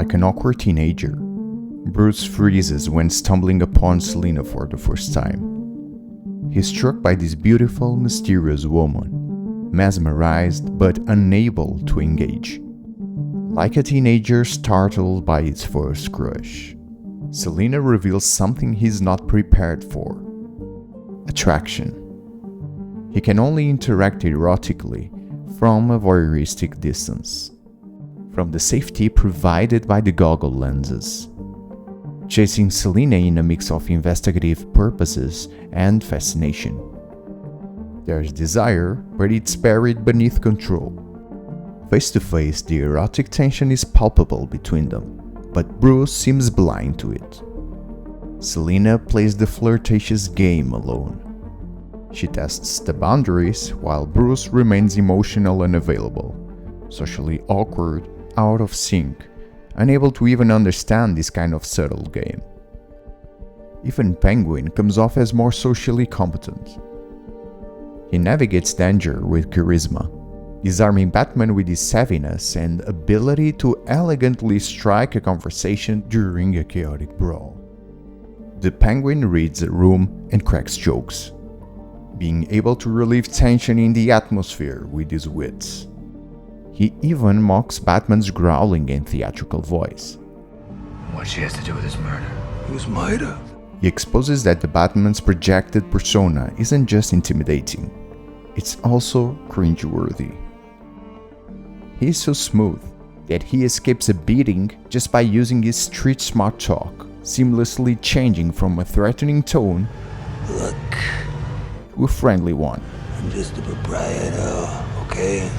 Like an awkward teenager, Bruce freezes when stumbling upon Selina for the first time. He's struck by this beautiful, mysterious woman, mesmerized but unable to engage. Like a teenager startled by its first crush, Selina reveals something he's not prepared for: attraction. He can only interact erotically from a voyeuristic distance, from the safety provided by the goggle lenses, chasing Selina in a mix of investigative purposes and fascination. There's desire, but it's buried beneath control. Face to face, the erotic tension is palpable between them, but Bruce seems blind to it. Selina plays the flirtatious game alone. She tests the boundaries while Bruce remains emotional unavailable, socially awkward, out of sync, unable to even understand this kind of subtle game. Even Penguin comes off as more socially competent. He navigates danger with charisma, disarming Batman with his savviness and ability to elegantly strike a conversation during a chaotic brawl. The Penguin reads a room and cracks jokes, being able to relieve tension in the atmosphere with his wits. He even mocks Batman's growling and theatrical voice. What she has to do with this murder? Who's might have? He exposes that the Batman's projected persona isn't just intimidating, it's also cringeworthy. He's so smooth that he escapes a beating just by using his street smart talk, seamlessly changing from a threatening tone Look, to a friendly one. I'm just a proprietor, okay?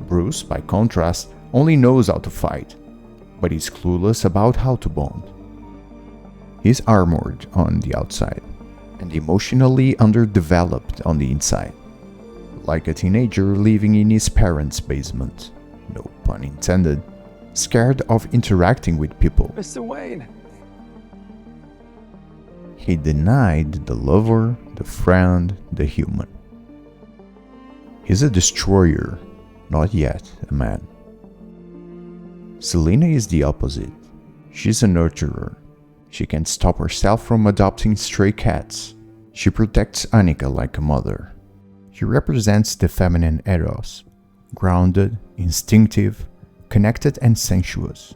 Bruce, by contrast, only knows how to fight, but is clueless about how to bond. He's armored on the outside, and emotionally underdeveloped on the inside. Like a teenager living in his parents' basement, no pun intended, scared of interacting with people. Mr. Wayne. He denied the lover, the friend, the human. He's a destroyer, not yet a man. Selina is the opposite. She's a nurturer. She can't stop herself from adopting stray cats. She protects Annika like a mother. She represents the feminine Eros, grounded, instinctive, connected and sensuous.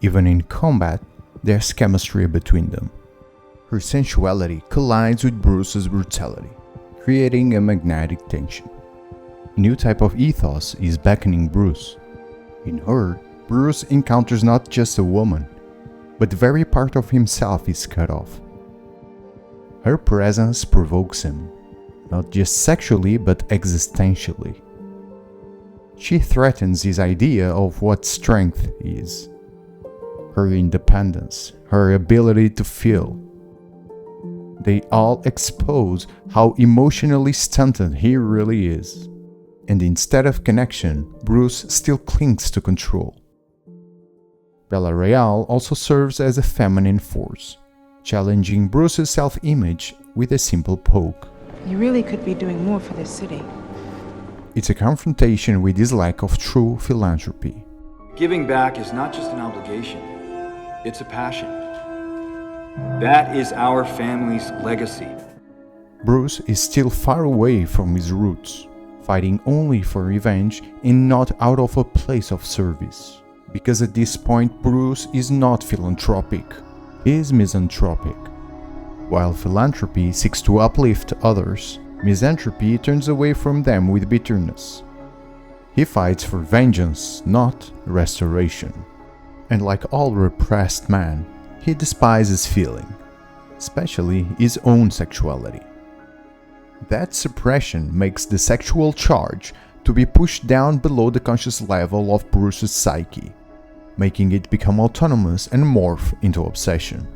Even in combat, there's chemistry between them. Her sensuality collides with Bruce's brutality, creating a magnetic tension. A new type of ethos is beckoning Bruce. In her, Bruce encounters not just a woman, but the very part of himself is cut off. Her presence provokes him, not just sexually but existentially. She threatens his idea of what strength is. Her independence, her ability to feel. They all expose how emotionally stunted he really is. And instead of connection, Bruce still clings to control. Bella Real also serves as a feminine force, challenging Bruce's self-image with a simple poke. You really could be doing more for this city. It's a confrontation with his lack of true philanthropy. Giving back is not just an obligation, it's a passion. That is our family's legacy. Bruce is still far away from his roots, fighting only for revenge and not out of a place of service. Because at this point, Bruce is not philanthropic, he is misanthropic. While philanthropy seeks to uplift others, misanthropy turns away from them with bitterness. He fights for vengeance, not restoration. And like all repressed men, he despises feeling, especially his own sexuality. That suppression makes the sexual charge to be pushed down below the conscious level of Bruce's psyche, making it become autonomous and morph into obsession.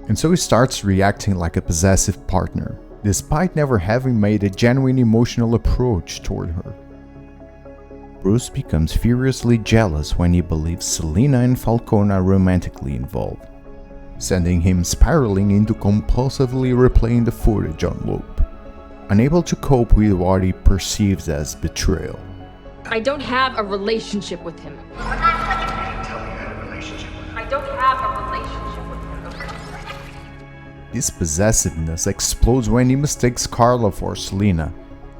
And so he starts reacting like a possessive partner, despite never having made a genuine emotional approach toward her. Bruce becomes furiously jealous when he believes Selina and Falcone are romantically involved, sending him spiraling into compulsively replaying the footage on loop, unable to cope with what he perceives as betrayal. I don't have a relationship with him. Tell me you had a relationship with him. I don't have a relationship with him. This possessiveness explodes when he mistakes Carla for Selina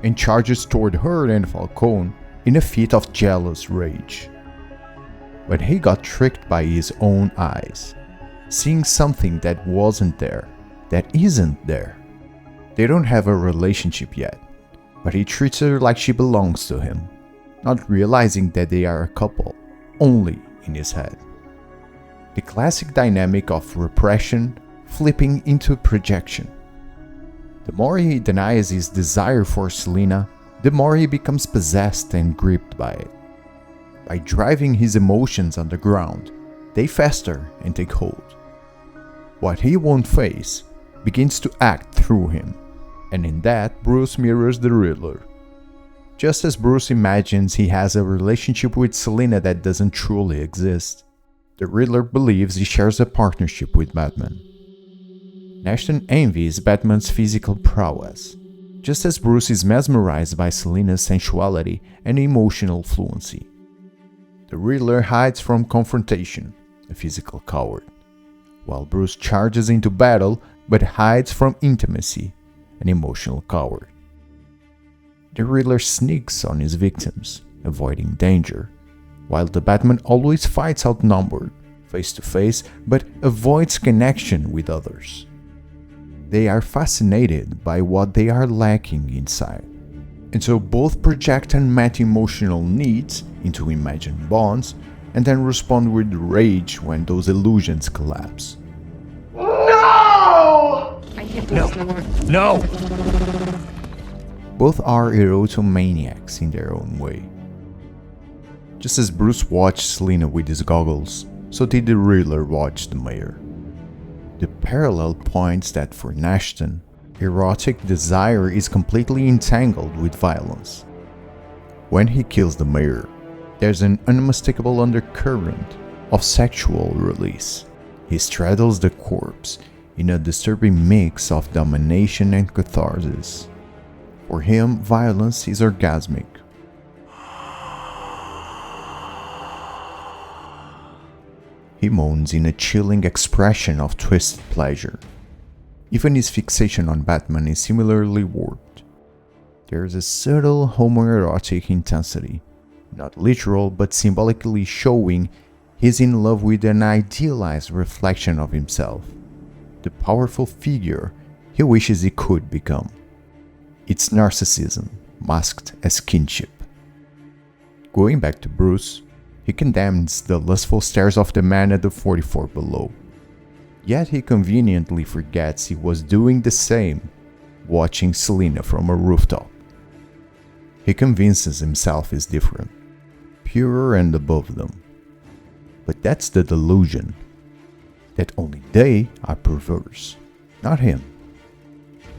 and charges toward her and Falcone in a fit of jealous rage. But he got tricked by his own eyes, seeing something that wasn't there, that isn't there. They don't have a relationship yet, but he treats her like she belongs to him, not realizing that they are a couple, only in his head. The classic dynamic of repression flipping into projection. The more he denies his desire for Selina, the more he becomes possessed and gripped by it. By driving his emotions underground, they fester and take hold. What he won't face begins to act through him, and in that Bruce mirrors the Riddler. Just as Bruce imagines he has a relationship with Selina that doesn't truly exist, the Riddler believes he shares a partnership with Batman. Ashton envies Batman's physical prowess, just as Bruce is mesmerized by Selina's sensuality and emotional fluency. The Riddler hides from confrontation, a physical coward, while Bruce charges into battle but hides from intimacy, an emotional coward. The Riddler sneaks on his victims, avoiding danger, while the Batman always fights outnumbered, face to face, but avoids connection with others. They are fascinated by what they are lacking inside, and so both project unmet emotional needs into imagined bonds and then respond with rage when those illusions collapse. No! I can't do this no more. No! Both are erotomaniacs in their own way. Just as Bruce watched Selina with his goggles, so did the Riddler watch the mayor. The parallel points that for Ashton, erotic desire is completely entangled with violence. When he kills the mayor, there's an unmistakable undercurrent of sexual release. He straddles the corpse in a disturbing mix of domination and catharsis. For him, violence is orgasmic. He moans in a chilling expression of twisted pleasure. Even his fixation on Batman is similarly warped. There is a subtle homoerotic intensity, not literal but symbolically showing he's in love with an idealized reflection of himself, the powerful figure he wishes he could become. It's narcissism, masked as kinship. Going back to Bruce, he condemns the lustful stares of the man at the 44 below. Yet he conveniently forgets he was doing the same, watching Selina from a rooftop. He convinces himself he's different, purer and above them. But that's the delusion, that only they are perverse, not him.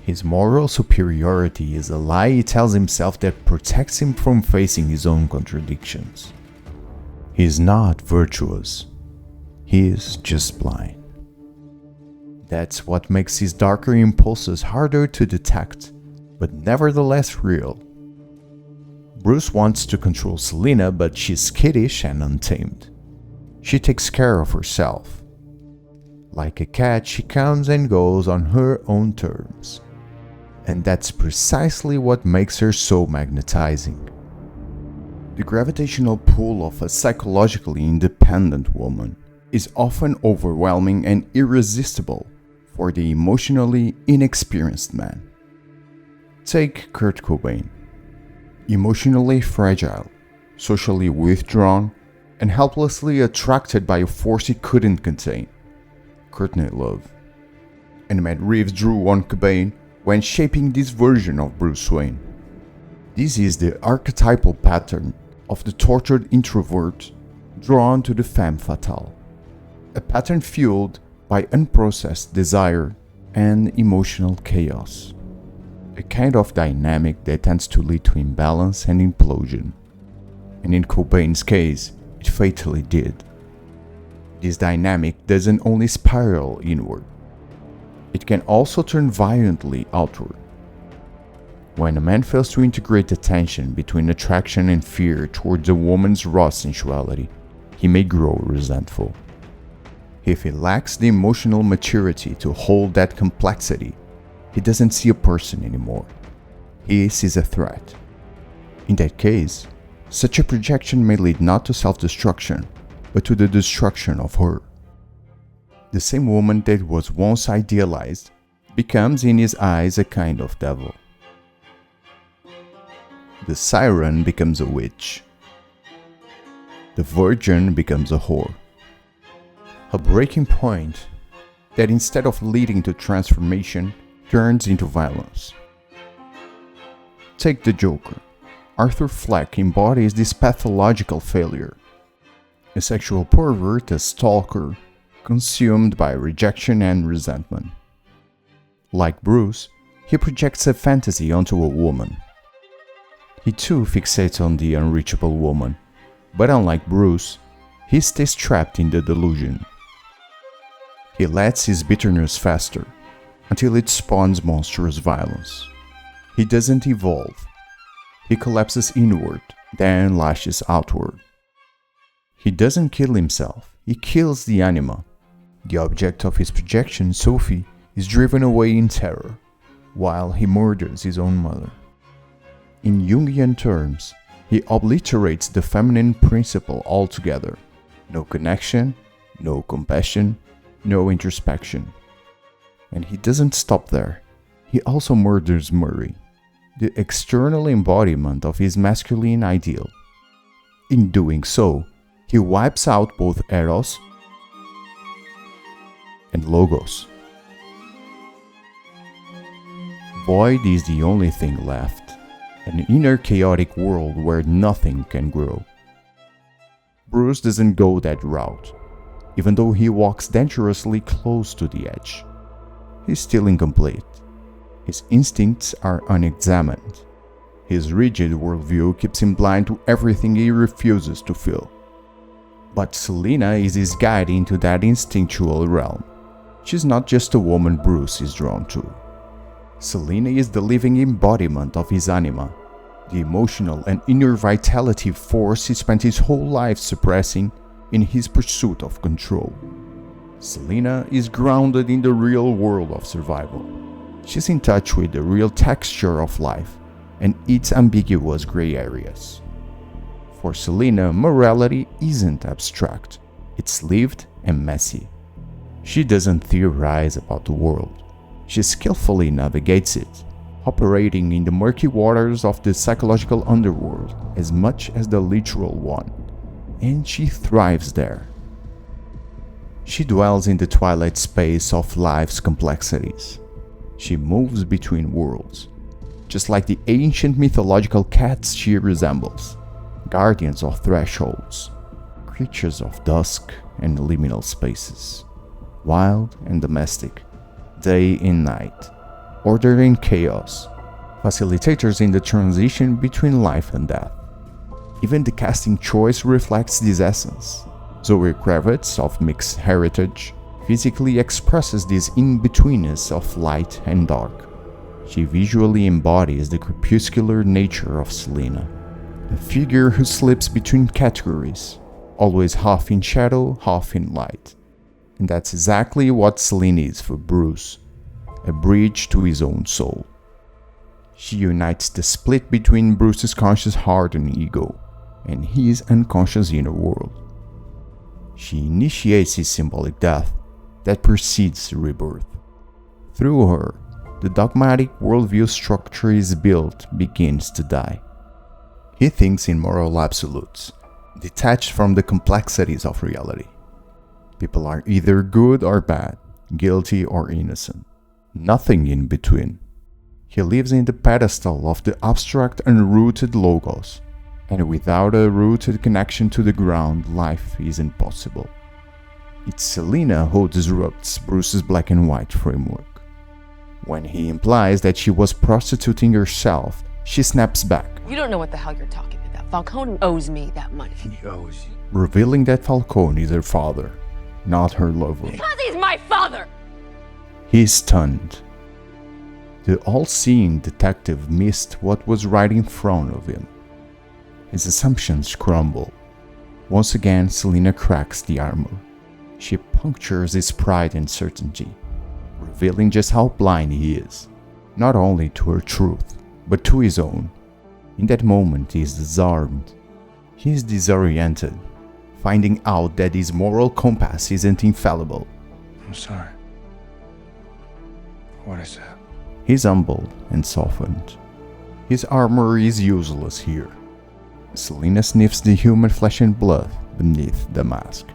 His moral superiority is a lie he tells himself that protects him from facing his own contradictions. He is not virtuous, he is just blind. That's what makes his darker impulses harder to detect, but nevertheless real. Bruce wants to control Selina, but she's skittish and untamed. She takes care of herself. Like a cat, she comes and goes on her own terms. And that's precisely what makes her so magnetizing. The gravitational pull of a psychologically independent woman is often overwhelming and irresistible for the emotionally inexperienced man. Take Kurt Cobain. Emotionally fragile, socially withdrawn, and helplessly attracted by a force he couldn't contain. Courtney Love. And Matt Reeves drew on Cobain when shaping this version of Bruce Wayne. This is the archetypal pattern of the tortured introvert drawn to the femme fatale, a pattern fueled by unprocessed desire and emotional chaos, a kind of dynamic that tends to lead to imbalance and implosion, and in Cobain's case, it fatally did. This dynamic doesn't only spiral inward, it can also turn violently outward. When a man fails to integrate the tension between attraction and fear towards a woman's raw sensuality, he may grow resentful. If he lacks the emotional maturity to hold that complexity, he doesn't see a person anymore. He sees a threat. In that case, such a projection may lead not to self-destruction, but to the destruction of her. The same woman that was once idealized becomes in his eyes a kind of devil. The siren becomes a witch. The virgin becomes a whore. A breaking point that instead of leading to transformation, turns into violence. Take the Joker. Arthur Fleck embodies this pathological failure. A sexual pervert, a stalker, consumed by rejection and resentment. Like Bruce, he projects a fantasy onto a woman. He too fixates on the unreachable woman, but unlike Bruce, he stays trapped in the delusion. He lets his bitterness fester until it spawns monstrous violence. He doesn't evolve. He collapses inward, then lashes outward. He doesn't kill himself, he kills the anima. The object of his projection, Sophie, is driven away in terror, while he murders his own mother. In Jungian terms, he obliterates the feminine principle altogether. No connection, no compassion, no introspection. And he doesn't stop there. He also murders Murray, the external embodiment of his masculine ideal. In doing so, he wipes out both Eros and Logos. Void is the only thing left, an inner chaotic world where nothing can grow. Bruce doesn't go that route, even though he walks dangerously close to the edge. He's still incomplete. His instincts are unexamined. His rigid worldview keeps him blind to everything he refuses to feel. But Selina is his guide into that instinctual realm. She's not just a woman Bruce is drawn to. Selina is the living embodiment of his anima, the emotional and inner vitality force he spent his whole life suppressing in his pursuit of control. Selina is grounded in the real world of survival. She's in touch with the real texture of life and its ambiguous gray areas. For Selina, morality isn't abstract, it's lived and messy. She doesn't theorize about the world. She skillfully navigates it, operating in the murky waters of the psychological underworld as much as the literal one, and she thrives there. She dwells in the twilight space of life's complexities. She moves between worlds, just like the ancient mythological cats she resembles, guardians of thresholds, creatures of dusk and liminal spaces, wild and domestic, day and night, order and chaos, facilitators in the transition between life and death. Even the casting choice reflects this essence. Zoe Kravitz, of mixed heritage, physically expresses this in-betweenness of light and dark. She visually embodies the crepuscular nature of Selina, a figure who slips between categories, always half in shadow, half in light. And that's exactly what Selina is for Bruce, a bridge to his own soul. She unites the split between Bruce's conscious heart and ego, and his unconscious inner world. She initiates his symbolic death that precedes rebirth. Through her, the dogmatic worldview structure is built begins to die. He thinks in moral absolutes, detached from the complexities of reality. People are either good or bad, guilty or innocent, nothing in between. He lives in the pedestal of the abstract unrooted logos, and without a rooted connection to the ground, life is impossible. It's Selina who disrupts Bruce's black and white framework. When he implies that she was prostituting herself, she snaps back, You don't know what the hell you're talking about. Falcone owes me that money. He owes you. revealing that Falcone is her father, not her lover. Because he's my father! He's stunned. The all-seeing detective missed what was right in front of him. His assumptions crumble. Once again, Selina cracks the armor. She punctures his pride and certainty, revealing just how blind he is, not only to her truth, but to his own. In that moment, he is disarmed. He is disoriented, finding out that his moral compass isn't infallible. I'm sorry. For what I said. He's humbled and softened. His armor is useless here. Selina sniffs the human flesh and blood beneath the mask.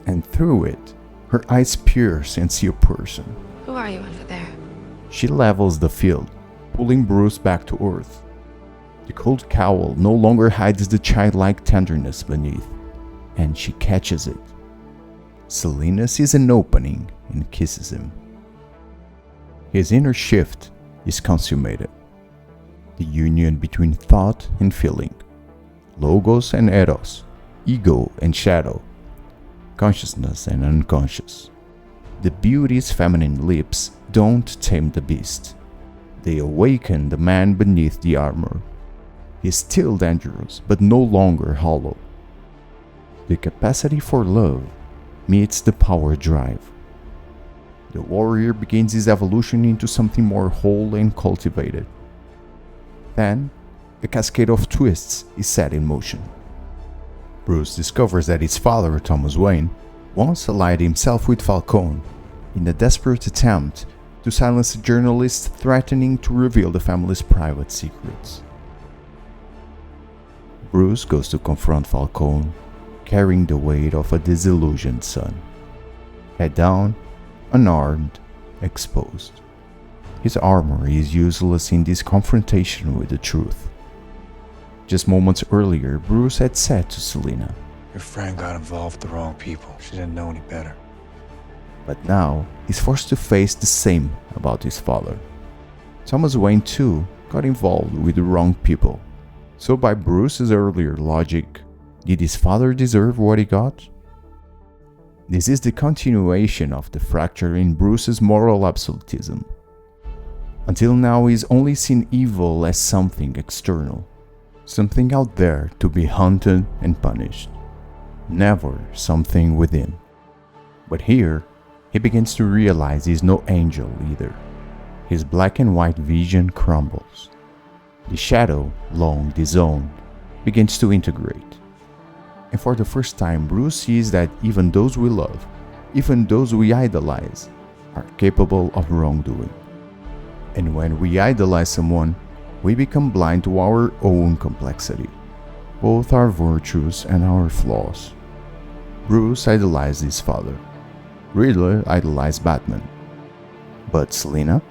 And through it, her eyes pierce and see a person. Who are you under there? She levels the field, pulling Bruce back to earth. The cold cowl no longer hides the childlike tenderness beneath, and she catches it. Selina sees an opening and kisses him. His inner shift is consummated. The union between thought and feeling, logos and eros, ego and shadow, consciousness and unconscious. The beauty's feminine lips don't tame the beast. They awaken the man beneath the armor. He's still dangerous, but no longer hollow. The capacity for love meets the power drive. The warrior begins his evolution into something more whole and cultivated. Then, a cascade of twists is set in motion. Bruce discovers that his father, Thomas Wayne, once allied himself with Falcone in a desperate attempt to silence a journalist threatening to reveal the family's private secrets. Bruce goes to confront Falcone, carrying the weight of a disillusioned son. Head down, unarmed, exposed. His armor is useless in this confrontation with the truth. Just moments earlier, Bruce had said to Selina, Your friend got involved with the wrong people. She didn't know any better. but now he's forced to face the same about his father. Thomas Wayne too got involved with the wrong people. So by Bruce's earlier logic, did his father deserve what he got? This is the continuation of the fracture in Bruce's moral absolutism. Until now, he's only seen evil as something external, something out there to be hunted and punished, never something within. But here, he begins to realize he's no angel either. His black and white vision crumbles. The shadow, long disowned, begins to integrate. And for the first time, Bruce sees that even those we love, even those we idolize, are capable of wrongdoing. And when we idolize someone, we become blind to our own complexity, both our virtues and our flaws. Bruce idolized his father. Riddler idolized Batman. But Selina?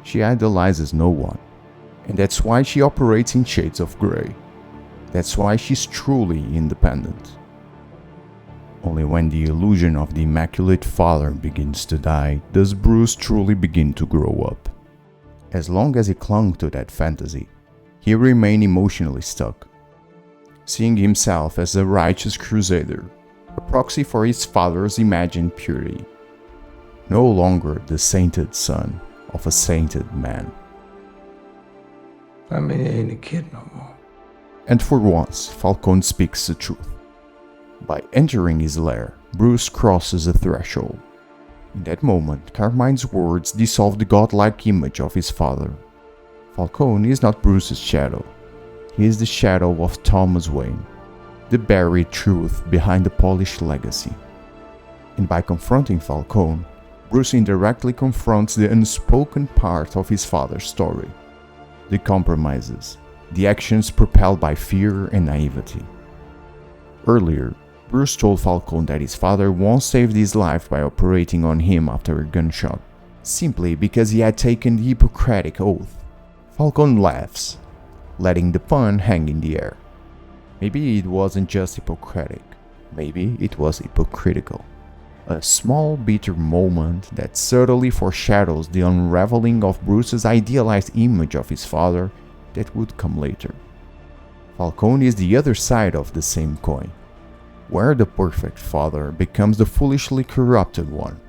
She idolizes no one. And that's why she operates in shades of grey. That's why she's truly independent. Only when the illusion of the Immaculate Father begins to die does Bruce truly begin to grow up. As long as he clung to that fantasy, he remained emotionally stuck, seeing himself as a righteous crusader, a proxy for his father's imagined purity, no longer the sainted son of a sainted man. I mean, he ain't a kid no more. And for once, Falcone speaks the truth. By entering his lair, Bruce crosses a threshold. In that moment, Carmine's words dissolve the godlike image of his father. Falcone is not Bruce's shadow. He is the shadow of Thomas Wayne, the buried truth behind the polished legacy. And by confronting Falcone, Bruce indirectly confronts the unspoken part of his father's story, the compromises, the actions propelled by fear and naivety. Earlier, Bruce told Falcone that his father once saved his life by operating on him after a gunshot, simply because he had taken the Hippocratic oath. Falcone laughs, letting the pun hang in the air. Maybe it wasn't just Hippocratic, maybe it was hypocritical. A small bitter moment that subtly foreshadows the unraveling of Bruce's idealized image of his father that would come later. Falcone is the other side of the same coin, where the perfect father becomes the foolishly corrupted one.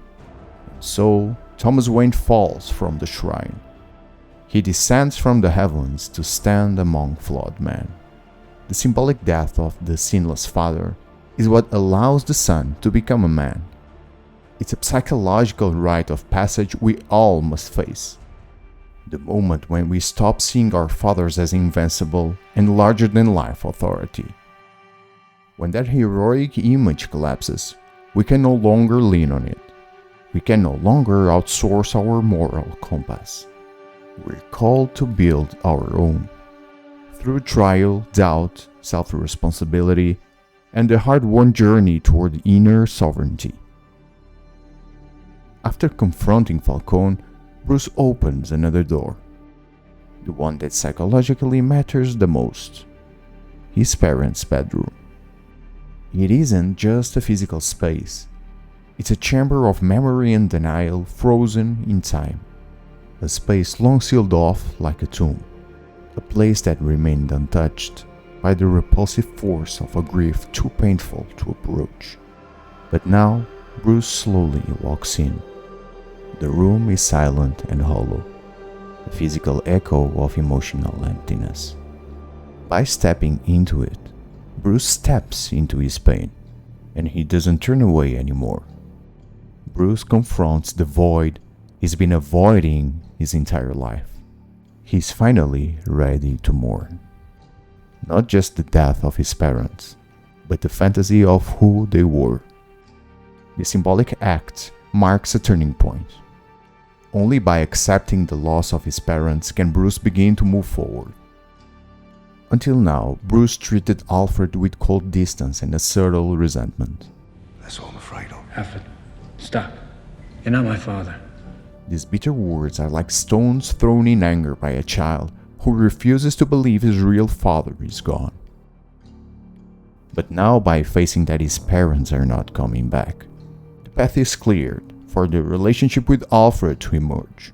And so, Thomas Wayne falls from the shrine, He descends from the heavens to stand among flawed men. The symbolic death of the sinless father is what allows the son to become a man. It's a psychological rite of passage we all must face. The moment when we stop seeing our fathers as invincible and larger-than-life authority. When that heroic image collapses, we can no longer lean on it. We can no longer outsource our moral compass. We're called to build our own. Through trial, doubt, self-responsibility, and the hard-won journey toward inner sovereignty. After confronting Falcone, Bruce opens another door. The one that psychologically matters the most. His parents' bedroom. It isn't just a physical space. It's a chamber of memory and denial frozen in time. A space long sealed off like a tomb. A place that remained untouched by the repulsive force of a grief too painful to approach. But now, Bruce slowly walks in. The room is silent and hollow, a physical echo of emotional emptiness. By stepping into it, Bruce steps into his pain, and he doesn't turn away anymore. Bruce confronts the void he's been avoiding his entire life. He's finally ready to mourn. Not just the death of his parents, but the fantasy of who they were. The symbolic act marks a turning point. Only by accepting the loss of his parents can Bruce begin to move forward. Until now, Bruce treated Alfred with cold distance and a subtle resentment. That's all I'm afraid of. Alfred, stop. You're not my father. These bitter words are like stones thrown in anger by a child who refuses to believe his real father is gone. But now, by facing that his parents are not coming back, the path is cleared for the relationship with Alfred to emerge.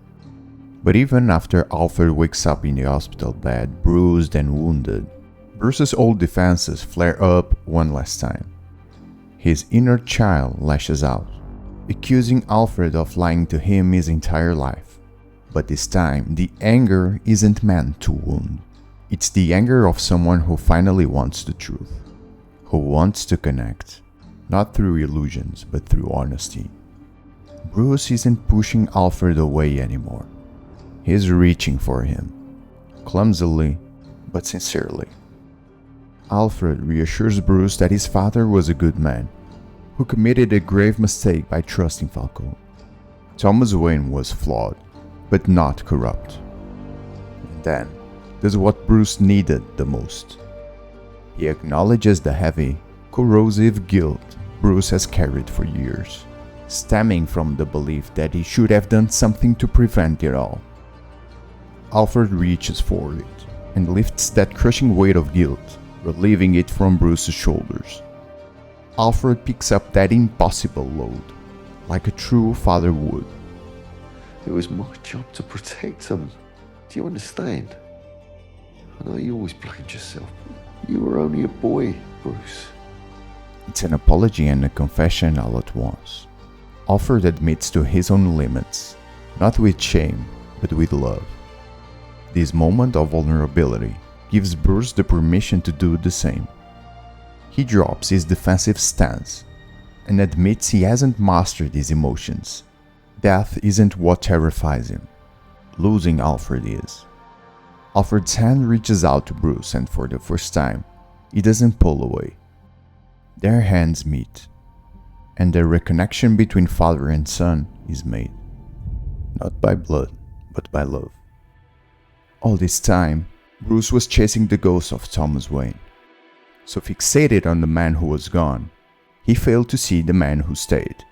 But even after Alfred wakes up in the hospital bed, bruised and wounded, Bruce's old defenses flare up one last time. His inner child lashes out, accusing Alfred of lying to him his entire life. But this time, the anger isn't meant to wound. It's the anger of someone who finally wants the truth, who wants to connect, not through illusions, but through honesty. Bruce isn't pushing Alfred away anymore. He's reaching for him, clumsily but sincerely. Alfred reassures Bruce that his father was a good man, who committed a grave mistake by trusting Falcone. Thomas Wayne was flawed, but not corrupt. And then, there's what Bruce needed the most. He acknowledges the heavy, corrosive guilt Bruce has carried for years, stemming from the belief that he should have done something to prevent it all. Alfred reaches for it and lifts that crushing weight of guilt, relieving it from Bruce's shoulders. Alfred picks up that impossible load, like a true father would. It was my job to protect them. Do you understand? I know you always blamed yourself. You were only a boy, Bruce. It's an apology and a confession all at once. Alfred admits to his own limits, not with shame, but with love. This moment of vulnerability gives Bruce the permission to do the same. He drops his defensive stance and admits he hasn't mastered his emotions. Death isn't what terrifies him. Losing Alfred is. Alfred's hand reaches out to Bruce, and for the first time, he doesn't pull away. Their hands meet, and the reconnection between father and son is made. Not by blood, but by love. All this time, Bruce was chasing the ghost of Thomas Wayne. So fixated on the man who was gone, he failed to see the man who stayed.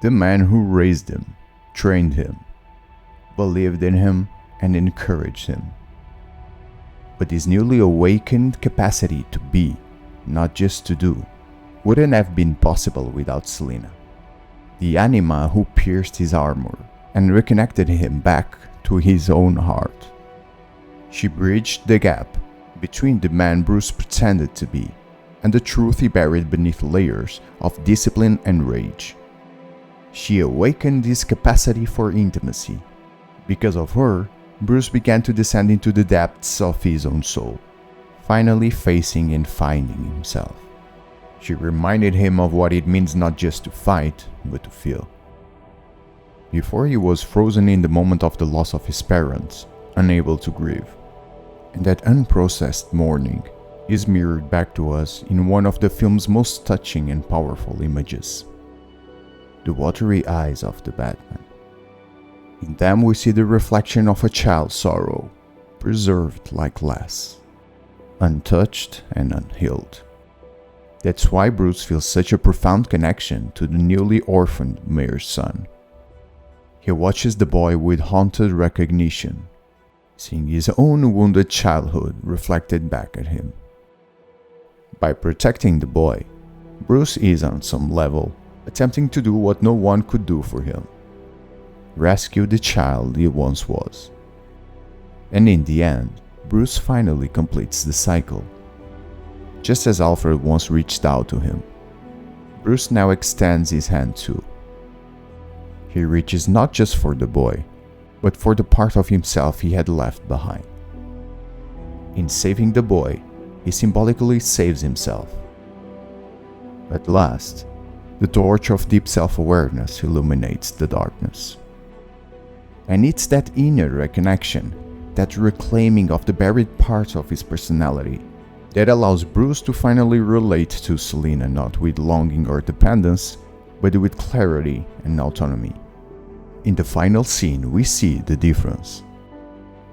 The man who raised him, trained him, believed in him, and encouraged him. But his newly awakened capacity to be, not just to do, wouldn't have been possible without Selina, the anima who pierced his armor and reconnected him back to his own heart. She bridged the gap between the man Bruce pretended to be and the truth he buried beneath layers of discipline and rage. She awakened his capacity for intimacy. Because of her, Bruce began to descend into the depths of his own soul, finally facing and finding himself. She reminded him of what it means not just to fight, but to feel. Before, he was frozen in the moment of the loss of his parents, unable to grieve. And that unprocessed mourning is mirrored back to us in one of the film's most touching and powerful images: the watery eyes of the Batman. In them we see the reflection of a child's sorrow, preserved like glass, untouched and unhealed. That's why Bruce feels such a profound connection to the newly orphaned mayor's son. He watches the boy with haunted recognition, seeing his own wounded childhood reflected back at him. By protecting the boy, Bruce is on some level attempting to do what no one could do for him: rescue the child he once was. And in the end, Bruce finally completes the cycle. Just as Alfred once reached out to him, Bruce now extends his hand too. He reaches not just for the boy, but for the part of himself he had left behind. In saving the boy, he symbolically saves himself. At last, the torch of deep self-awareness illuminates the darkness. And it's that inner reconnection, that reclaiming of the buried parts of his personality, that allows Bruce to finally relate to Selina not with longing or dependence, but with clarity and autonomy. In the final scene, we see the difference.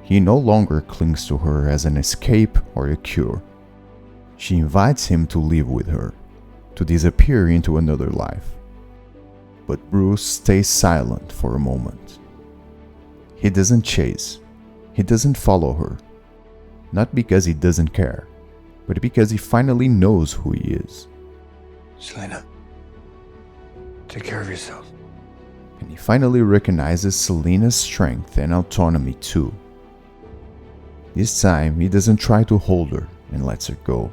He no longer clings to her as an escape or a cure. She invites him to live with her, to disappear into another life. But Bruce stays silent for a moment. He doesn't chase, he doesn't follow her, not because he doesn't care, but because he finally knows who he is. Selina, take care of yourself. And he finally recognizes Selina's strength and autonomy too. This time, he doesn't try to hold her and lets her go.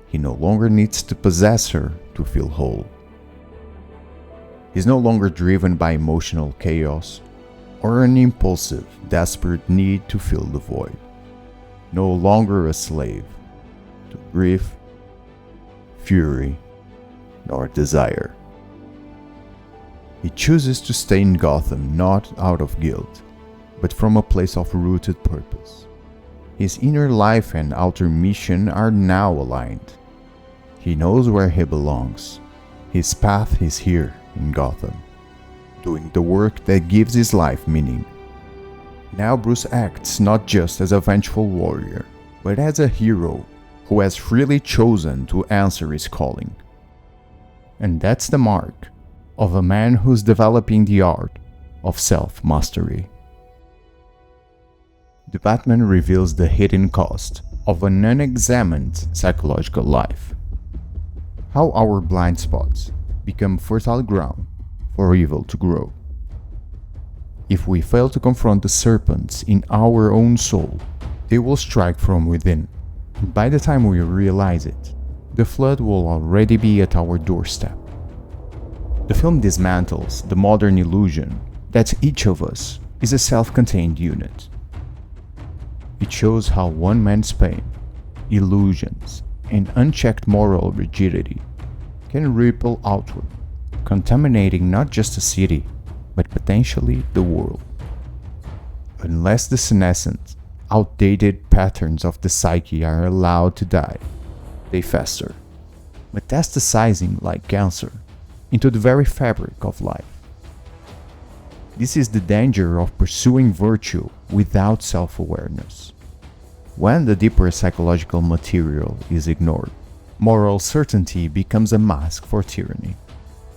He no longer needs to possess her to feel whole. He's no longer driven by emotional chaos or an impulsive, desperate need to fill the void. No longer a slave to grief, fury, nor desire. He chooses to stay in Gotham not out of guilt, but from a place of rooted purpose. His inner life and outer mission are now aligned. He knows where he belongs. His path is here in Gotham, doing the work that gives his life meaning. Now Bruce acts not just as a vengeful warrior, but as a hero who has freely chosen to answer his calling. And that's the mark of a man who's developing the art of self-mastery. The Batman reveals the hidden cost of an unexamined psychological life. How our blind spots become fertile ground for evil to grow. If we fail to confront the serpents in our own soul, they will strike from within. And by the time we realize it, the flood will already be at our doorstep. The film dismantles the modern illusion that each of us is a self-contained unit. It shows how one man's pain, illusions, and unchecked moral rigidity can ripple outward, contaminating not just a city, but potentially the world. Unless the senescent, outdated patterns of the psyche are allowed to die, they fester, metastasizing like cancer into the very fabric of life. This is the danger of pursuing virtue without self-awareness. When the deeper psychological material is ignored, moral certainty becomes a mask for tyranny,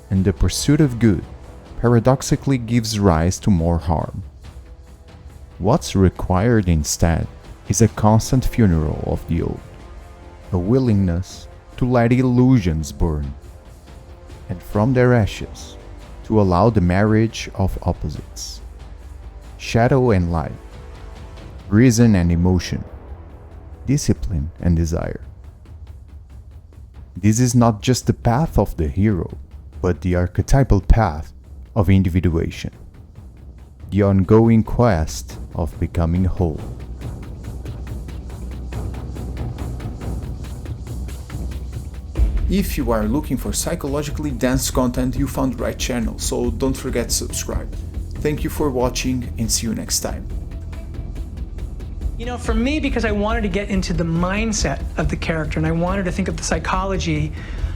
and the pursuit of good paradoxically gives rise to more harm. What's required instead is a constant funeral of the old, a willingness to let illusions burn, and from their ashes to allow the marriage of opposites, shadow and light, reason and emotion, discipline and desire. This is not just the path of the hero, but the archetypal path of individuation. the ongoing quest of becoming whole. If you are looking for psychologically dense content, you found the right channel, so don't forget to subscribe. Thank you for watching and see you next time. You know, for me, because I wanted to get into the mindset of the character and I wanted to think of the psychology,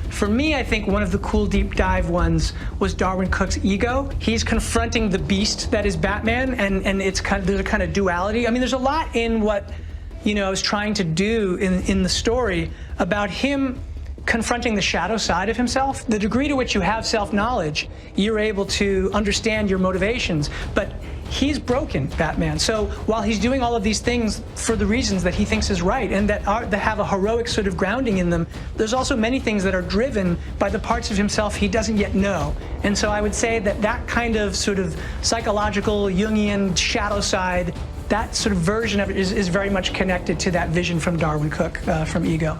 for me, I think one of the cool deep dive ones was Darwin Cook's ego. He's confronting the beast that is Batman, and it's kind of, there's a kind of duality. I mean, there's a lot in what, you know, I was trying to do in the story about him confronting the shadow side of himself. The degree to which you have self-knowledge, you're able to understand your motivations, but he's broken, Batman. So while he's doing all of these things for the reasons that he thinks is right and that have a heroic sort of grounding in them, there's also many things that are driven by the parts of himself he doesn't yet know. And so I would say that that kind of sort of psychological Jungian shadow side, that sort of version of it is very much connected to that vision from Darwin Cook, from Ego.